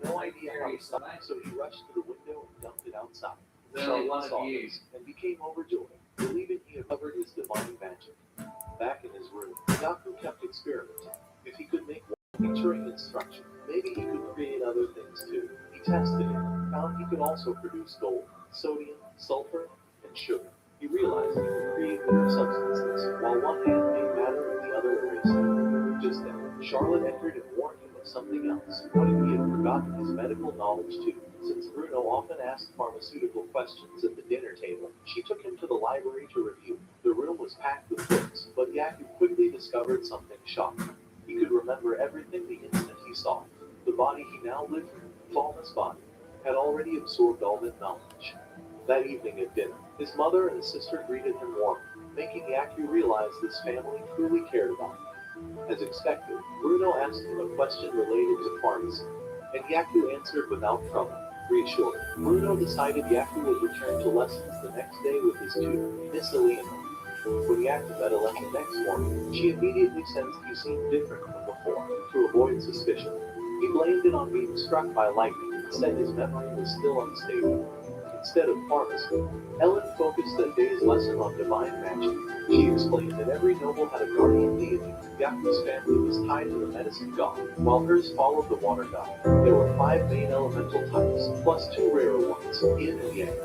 no idea how to stop, so he rushed to the window and dumped it outside. Really, Charlotte one saw of you. this and became overjoyed, believing he had covered his divine magic. Back in his room, Yaku kept experimenting. If he could make one featuring instruction, maybe he could create other things too. He tested it, found he could also produce gold, sodium, sulfur, and sugar. He realized he could create new substances, while one hand made matter and the other erased it. Just then, Charlotte entered and warned him of something else. What if he had forgotten his medical knowledge too? Since Bruno often asked pharmaceutical questions at the dinner table, she took him to the library to review. The room was packed with books, but Yaku quickly discovered something shocking. He could remember everything the instant he saw it. The body he now lived in, Falma's body, had already absorbed all that knowledge. That evening at dinner, his mother and sister greeted him warmly, making Yaku realize this family truly cared about him. As expected, Bruno asked him a question related to pharmacy, and Yaku answered without trouble. Reassured, Bruno decided Yaku would return to lessons the next day with his tutor, Miss Elena. When Yaku met Ellen the next morning, she immediately sensed he seemed different from before. To avoid suspicion, he blamed it on being struck by lightning and said his memory was still unstable. Instead of pharmacy, Ellen focused that day's lesson on divine magic. She explained that every noble had a guardian deity. Yaku's family was tied to the medicine god, while hers followed the water god. There were 5 main elemental types, plus 2 rarer ones, yin and yang.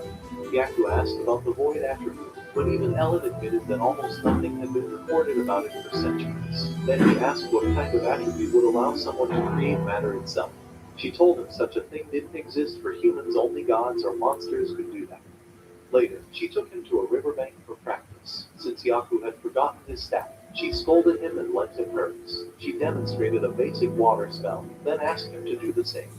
Yaku asked about the void attribute, but even Ellen admitted that almost nothing had been recorded about it for centuries. Then he asked what kind of attribute would allow someone to create matter itself. She told him such a thing didn't exist for humans, only gods or monsters could do that. Later, she took him to a riverbank for practice. Since Yaku had forgotten his staff, she scolded him and lent him hers. She demonstrated a basic water spell, then asked him to do the same.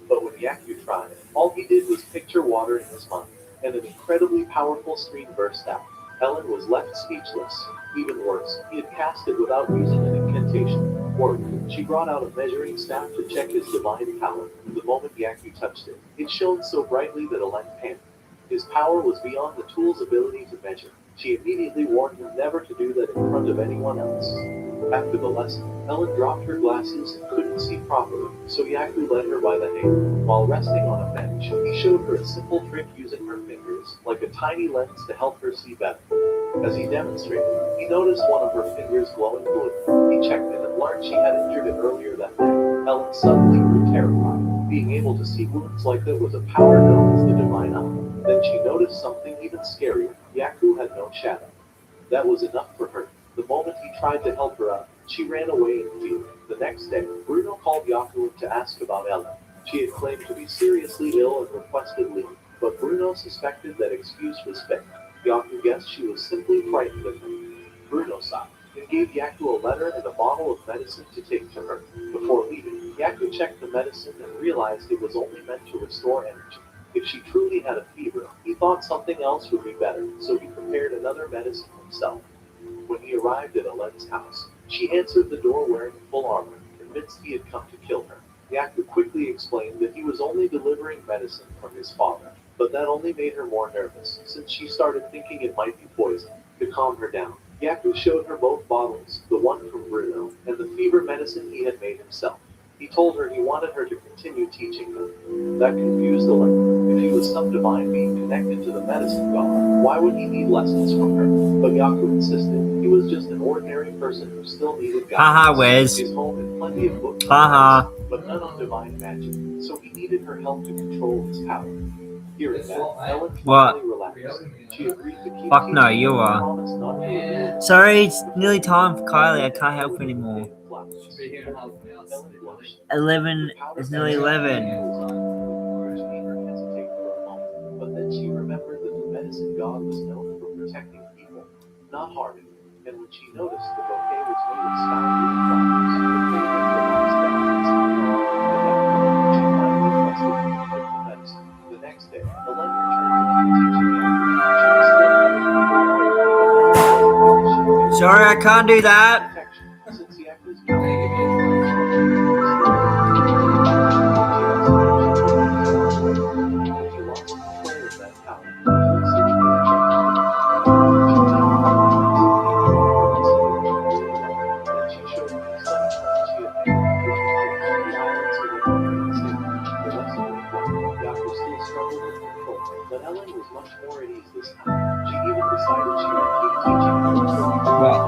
But when Yaku tried, all he did was picture water in his mind, and an incredibly powerful stream burst out. Ellen was left speechless. Even worse, he had cast it without using an incantation. Worried, she brought out a measuring staff to check his divine power. The moment Yaku touched it, it shone so brightly that Ellen panicked. His power was beyond the tool's ability to measure. She immediately warned him never to do that in front of anyone else. After the lesson, Ellen dropped her glasses and couldn't see properly, so Yaku led her by the hand. While resting on a bench, he showed her a simple trick using her fingers, like a tiny lens to help her see better. As he demonstrated, he noticed one of her fingers glowing blue. He checked it and learned she had injured it earlier that day. Ellen suddenly grew terrified. Being able to see wounds like that was a power known as the divine eye. Then she noticed something even scarier. Yaku had no shadow. That was enough for her. The moment he tried to help her out, she ran away in fear. The next day, Bruno called Yaku to ask about Ellen. She had claimed to be seriously ill and requested leave, but Bruno suspected that excuse was fake. Yaku guessed she was simply frightened of him. Bruno sighed and gave Yaku a letter and a bottle of medicine to take to her. Before leaving, Yaku checked the medicine and realized it was only meant to restore energy. If she truly had a fever, he thought something else would be better, so he prepared another medicine himself. When he arrived at Ellen's house, she answered the door wearing full armor, convinced he had come to kill her. Yaku quickly explained that he was only delivering medicine from his father, but that only made her more nervous, since she started thinking it might be poison. To calm her down, Yaku showed her both bottles, the one from Bruno, and the fever medicine he had made himself. He told her he wanted her to continue teaching him. That confused Ellen. If he was some divine being connected to the medicine god, why would he need lessons from her? But Yaku insisted he was just an ordinary person who still needed Haha, guidance. Wes. His home had plenty of books, Haha. but none on divine magic, so he needed her help to control his power. Hearing that, Ellen What? finally relaxed. She agreed to keep Fuck no, teaching you him and are. promised not to reveal Sorry, it's nearly time for Kylie. I can't help anymore. Be here in half an hour. Ellen blushed. 11. It's nearly 11. Which made her hesitate for a moment, but then she remembered that the medicine god was known for protecting people, not harming them. And when she noticed the bouquet was made of sky blue flowers, her favorite relaxed down she finally trusted him to give the medicine. The next day, Ellen returned to teaching Yaku. She was still having a Sorry, I can't do that. since Yaku's power she lost control of that power. Sitting there then she showed him the sunshine she had made, which was the violence of the Ellen was much more at ease this time. She even decided she would keep teaching her Well,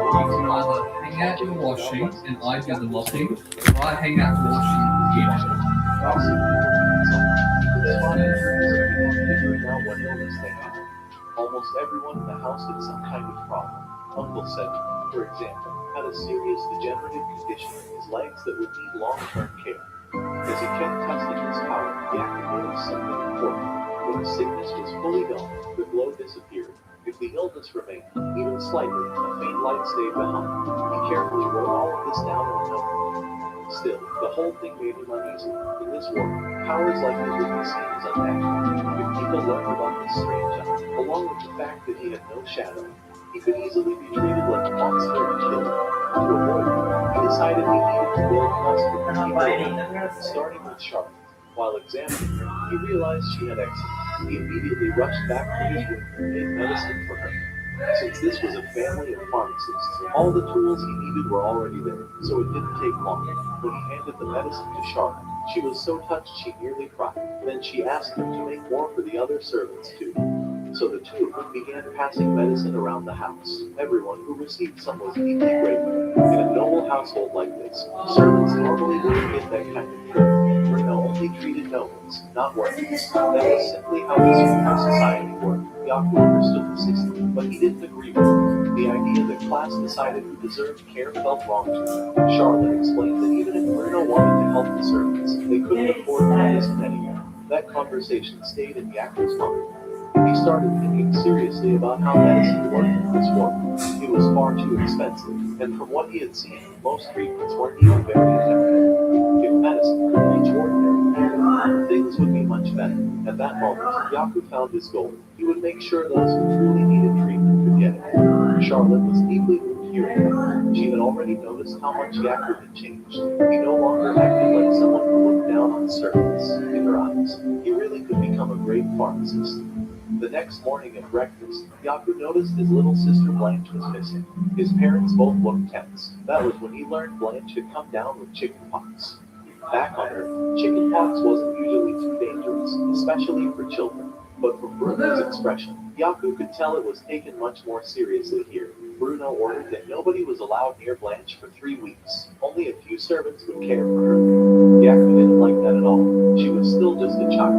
you can either hang out your washing and I do the mopping, or I hang out the washing and you do the figuring out what illness they had. Almost everyone in the house had some kind of problem. Uncle Cedric, for example, had a serious degenerative condition in his legs that would need long-term care. As he kept testing his power, Yak noticed something important. When the sickness was fully gone, the glow disappeared. If the illness remained, even slightly, a faint light stayed behind. He carefully wrote all of this down in a note. Still, the whole thing made him uneasy. In this world, powers like his would be seen as unnatural. If people learned about this strange act, along with the fact that he had no shadow, he could easily be treated like a monster and killed. To avoid it, he decided he needed to build trust with the people around him, starting with Charlotte. While examining her, he realized she had eczema. He immediately rushed back to his room and made medicine for her. Since this was a family of pharmacists, all the tools he needed were already there, so it didn't take long. When he handed the medicine to Charlotte, she was so touched she nearly cried. Then she asked him to make more for the other servants too. So the two of them began passing medicine around the house. Everyone who received some was deeply grateful. In a noble household like this, servants normally wouldn't get that kind of treatment. Bruno only treated nobles, not workers. That was simply how his society worked. Yaku understood the system, but he didn't agree with it. The idea that class decided who deserved care felt wrong to him. Charlotte explained that even if Bruno wanted to help the servants, they couldn't afford medicine anymore. That conversation stayed in Yaku's mind. He started thinking seriously about how medicine worked in this world. It was far too expensive, and from what he had seen, most treatments weren't even very effective. If medicine could reach ordinary people, things would be much better. At that moment, Yaku found his goal. He would make sure those who truly needed treatment could get it. Charlotte was deeply moved hearing that. She had already noticed how much Yaku had changed. He no longer acted like someone who looked down on servants. In her eyes, he really could become a great pharmacist. The next morning at breakfast, Yaku noticed his little sister Blanche was missing. His parents both looked tense. That was when he learned Blanche had come down with chickenpox. Back on Earth, chickenpox wasn't usually too dangerous, especially for children. But from Bruno's expression, Yaku could tell it was taken much more seriously here. Bruno ordered that nobody was allowed near Blanche for 3 weeks. Only a few servants would care for her. Yaku didn't like that at all. She was still just a child.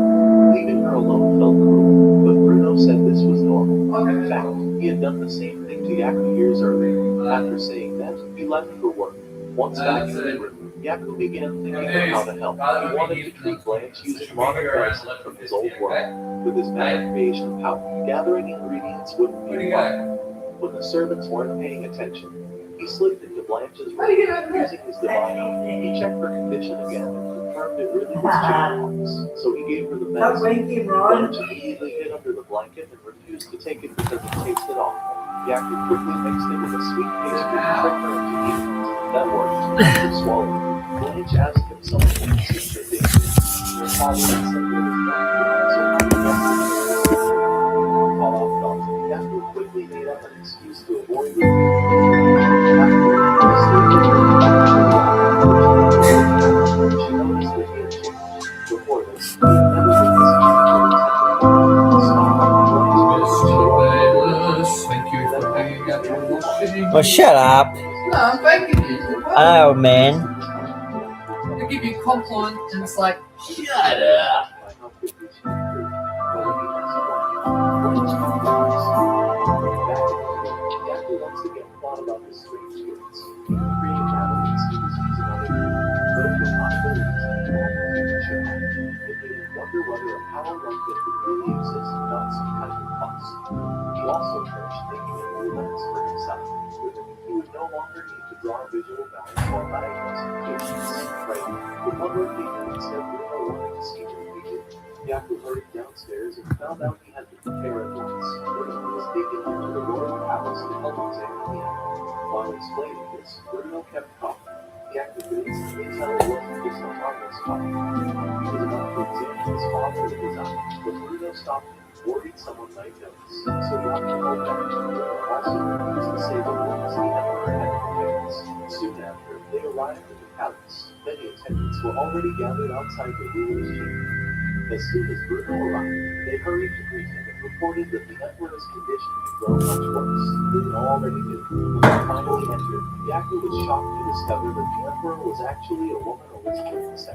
Leaving her alone felt cruel, but Bruno said this was normal. In fact, he had done the same thing to Yaku years earlier. After saying that, he left for work. Once back in the room, Yaku began thinking of how to help. He wanted to treat Blanche using modern medicine from his old world. With his mad creation power, gathering ingredients wouldn't be a problem. When the servants weren't paying attention, he slipped into Blanche's room. Using his divine eye, he checked her condition again and confirmed it really was chickenpox. So he gave her the medicine. Blanche immediately hid under the blanket and refused to take it because it tasted awful. Yaku quickly mixed it with a sweet pastry to trick her into eating it. That worked. After swallowing it, Blanche asked him something his sister did. Your father had said there was nothing, so how do you want to caught off guard, Yaku quickly made up an excuse to avoid revealing she noticed that he had changed. Before this, he had never been this Thank you for hanging out your washing. Well, shut up. No, I'm thanking you. I know, man. I give you a compliment and it's like, shut up. Yaku once again thought about his strange gifts. He created battles he was using other people. Those were possibilities he almost didn't show. It made him wonder whether a power like this would really exist without some kind of cost. He also finished thinking of new lens for himself. With it, he would no longer need to draw visual values while diagnosing patients. Right? With one more thing, instead Bruno wanted to see what he did. Yaku hurried downstairs and found out he had to prepare at once. Bruno was taken into the royal palace to help examine the animal. While explaining this, Bruno kept talking. Yaku could instantly tell it wasn't just a harmless talk. He was about to examine his father with his eyes, but Bruno stopped him, worried someone might notice. So Yaku held back. Bruno also refused to say the words he had learned at the parents. Soon after, they arrived at the palace. Many attendants were already gathered outside the ruler's chamber. As soon as Bruno arrived, they hurried to greet him and reported that the Emperor's condition had grown much worse. Bruno already knew. When he finally entered, Yaku was shocked to discover that the Emperor was actually a woman only 22.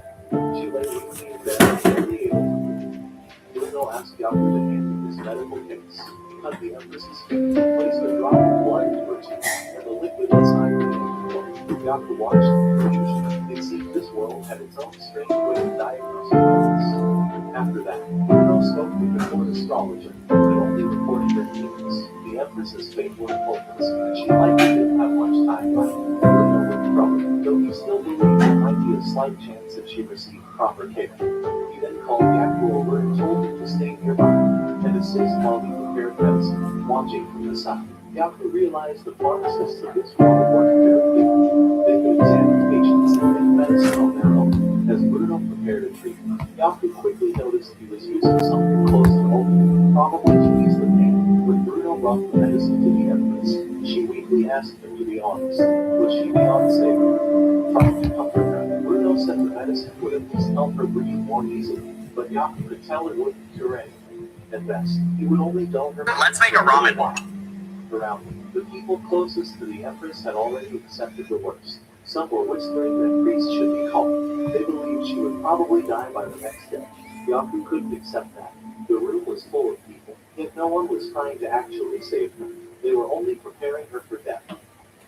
She lay weakly in bed and barely able to breathe. Bruno asked Yaku to hand him his medical case. He cut the Empress's finger, placed a drop of blood into her tooth, and the liquid inside remained warm. Yaku watched the infusion. It seemed this world had its own strange way of diagnosing illness. After that, Bruno spoke with the court astrologer, but only reported her news. The Empress's fate was hopeless, and she likely didn't have much time left. Bruno looked troubled, though he still believed there might be a slight chance that she received proper care. He then called Yaku over and told him to stay nearby and assist while he prepared medicine, watching from the side. Yaku realized the pharmacists of this world weren't very good. They could examine patients and make medicine on their own. As Bruno prepared a treatment, Yaku quickly noticed he was using something close to opium, probably to ease the pain. When Bruno brought the medicine to the Empress, she weakly asked him to be honest. Would she be unstable? Trying to comfort her, Bruno said the medicine would at least help her breathe more easily, but Yaku could tell it wouldn't cure anything. At best, it would only dull her. Let's make a ramen bowl. Around him, the people closest to the Empress had already accepted the worst. Some were whispering that priests should be called. They believed she would probably die by the next day. Yaku couldn't accept that. The room was full of people, yet no one was trying to actually save her. They were only preparing her for death.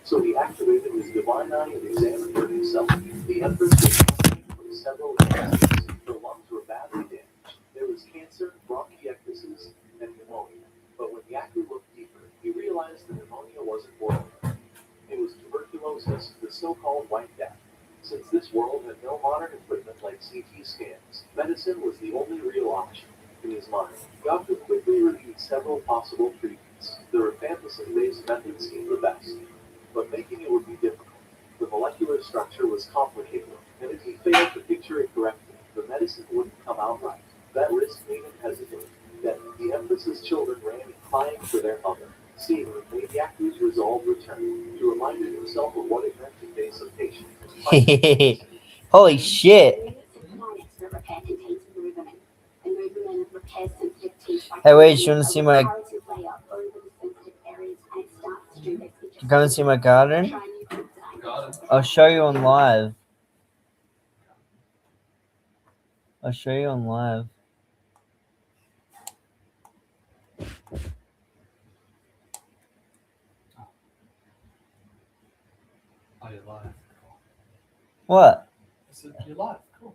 So he activated his divine eye and examined her himself. The Empress was suffering from several illnesses. Her lungs were badly damaged. There was cancer, bronchiectasis, and pneumonia. But when Yaku looked deeper, he realized the pneumonia wasn't boring. It was tuberculosis, the so-called White Death. Since this world had no modern equipment like CT scans, medicine was the only real option. In his mind, Yaku quickly reviewed several possible treatments. The rifampicin-based method seemed the best, but making it would be difficult. The molecular structure was complicated, and if he failed to picture it correctly, the medicine wouldn't come out right. That risk made him hesitate. Then, the Empress's children ran in crying for their mother. Seeing her made Yaku's resolve return. He reminded himself of what it meant to face a patient. Holy shit. Hey, wait, you want to see my... You come and see my garden? I'll show you on live. I'll show you on live. Oh, you're live. What? I said, you're live. Cool.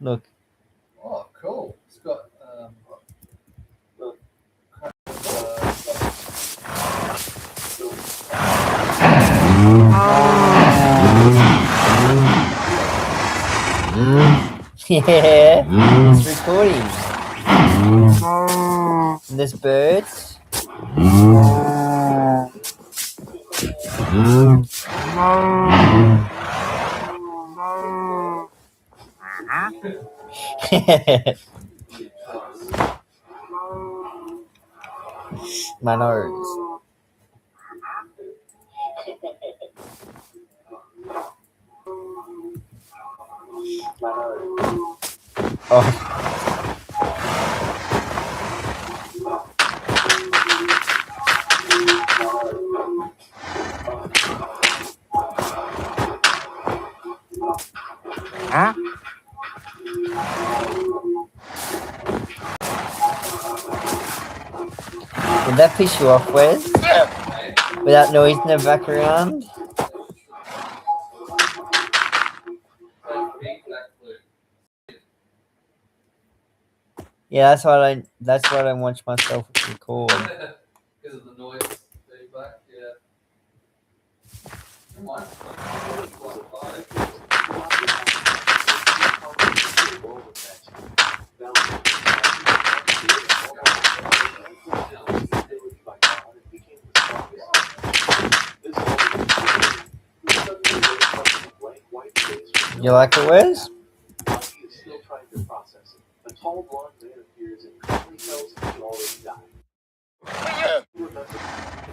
Look. Oh, cool. It's got Yeah, it's recording. And there's birds. My nose. Oh. Huh? Did that piss you off, Wes? Without noise in the background? Yeah, that's what I watch myself record. because of the noise feedback, yeah. You like it, Wes? A tall blonde man appears and calmly tells him he already died. He remembers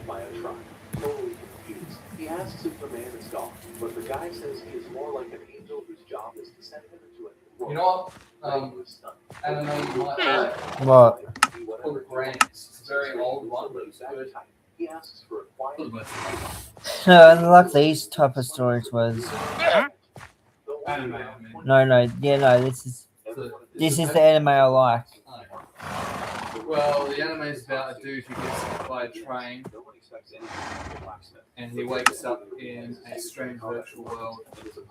by a truck, totally confused. He asks if the man is God, but the guy says he is more like an angel whose job is to send him into a new world. You know what? Ray was stunned. Anime you might like. What? Called Grants. It's a very old one, but it's good. He asks for a quiet. For the most part. No, I like these type of stories was. Anime, I mean. No, yeah, no, this is the anime I like. Well, the anime is about a dude who gets hit by a train and he wakes up in a strange virtual world.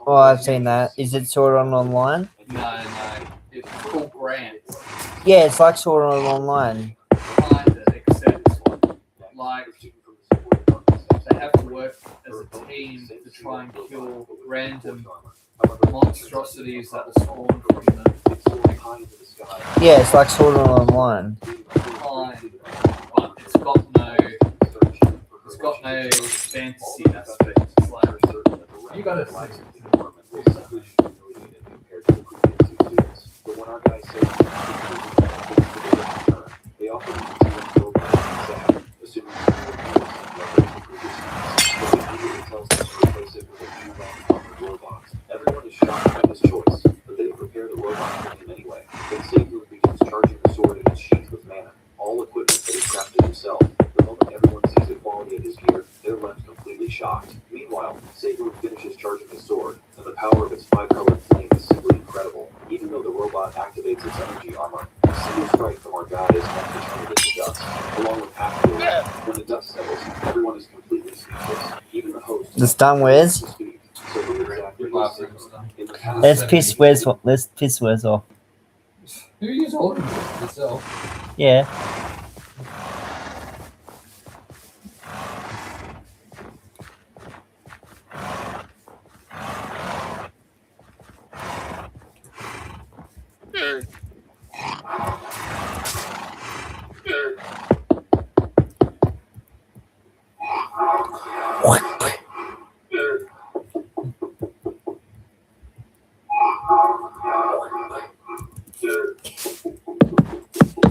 Oh, I've seen that. Is it Sword Art Online? No. It's called Grants. Yeah, it's like Sword Art Online. Kinda, except like they have to work as a team to try and kill random monstrosities that will spawn from them. Yeah, it's like Sword Art Online. Fine, but it's got no fantasy aspect. It's like you gotta see But when our guy said they offered him to go assuming tells them to replace it with a new armored robot. Everyone is shocked by this choice, but they prepare the robot for him anyway. Then Saber begins charging the sword in its sheath with mana, all equipment that he crafted himself. The moment everyone sees the quality of his gear, they're left completely shocked. Meanwhile, Saber finishes charging his sword, and the power of its five-colored flame is simply incredible. Even though the robot activates its energy armor, a single strike from our guy is enough to turn it into dust, along with half the world. When the dust settles, everyone is completely speechless. Even the host. The Stan Wiz. So who exactly is Saber? In the past, Let's piss Wiz off. who are you talking to yourself? Yeah.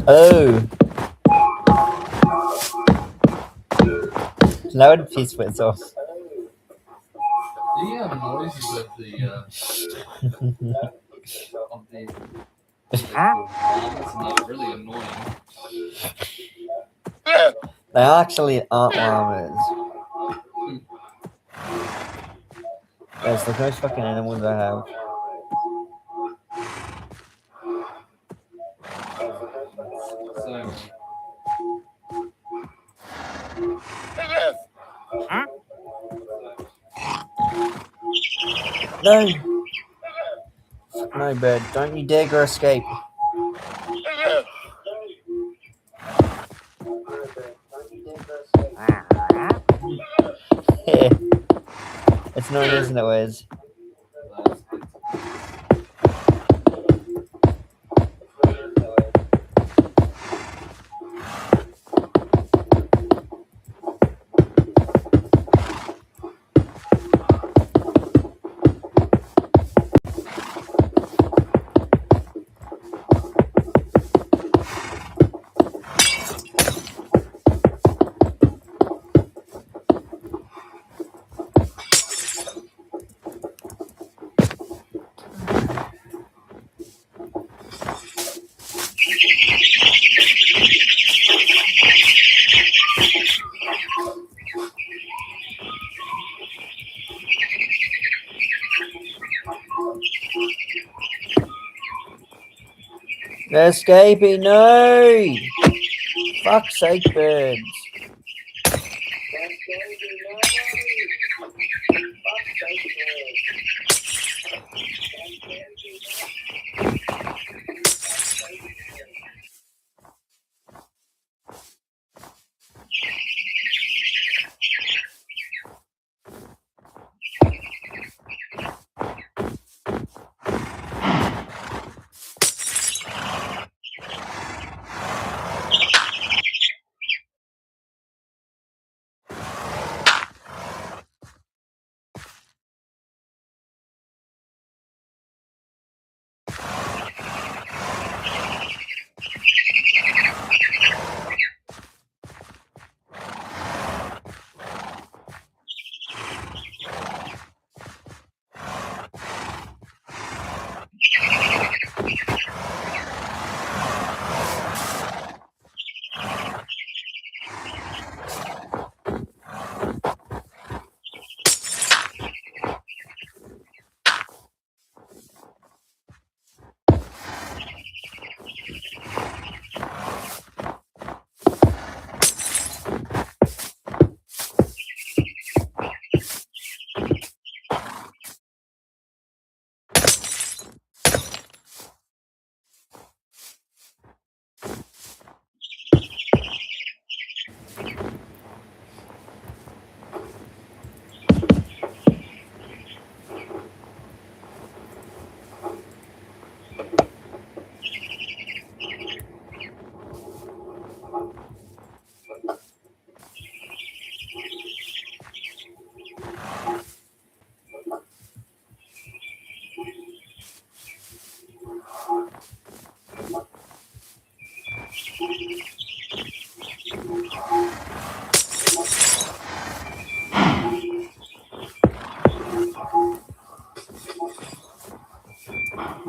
Oh. That would piss Wiz off. The noises of the arms are really annoying. They actually aren't llamas. That's the most fucking animals I have. So No! No, bird. Don't you dare go escape. Yeah. It's known, isn't it, Wes? Escaping, no! Fuck's sake, birds.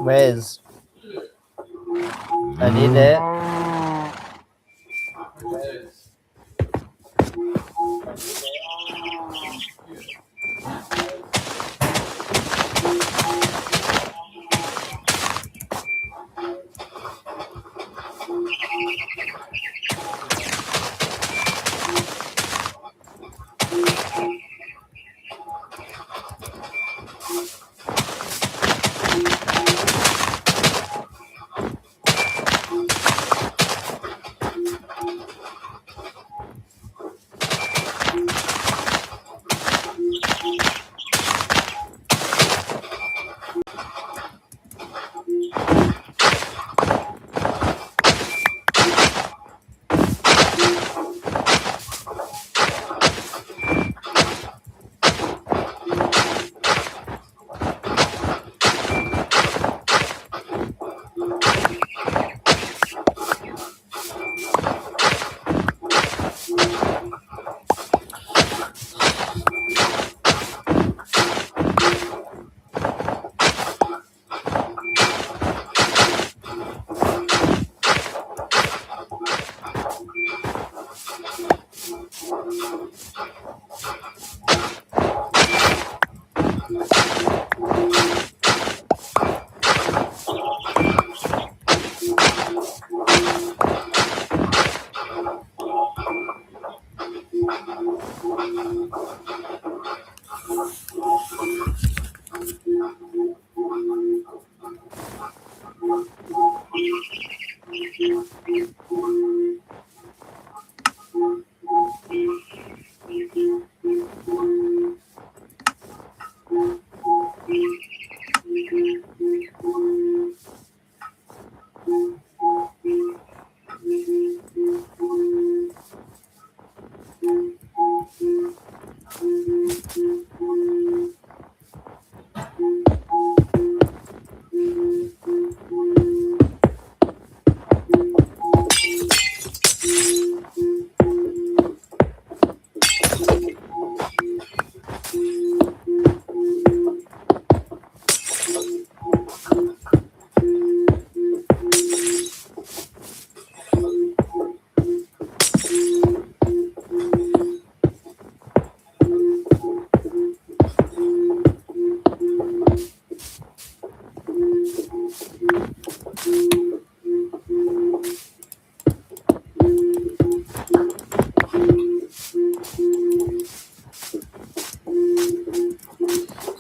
Where's? I did it.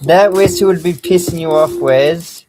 That whistle would be pissing you off, Wes.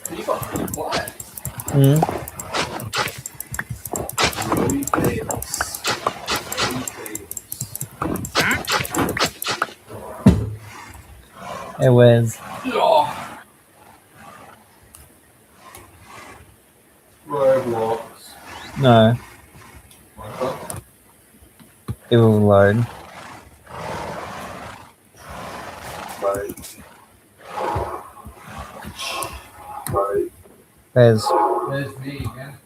You got pretty quiet. Hmm? Rowe fails. Hey, Wes. Oh. Roblox. No, Minecraft. it will load. Wes. There's me again.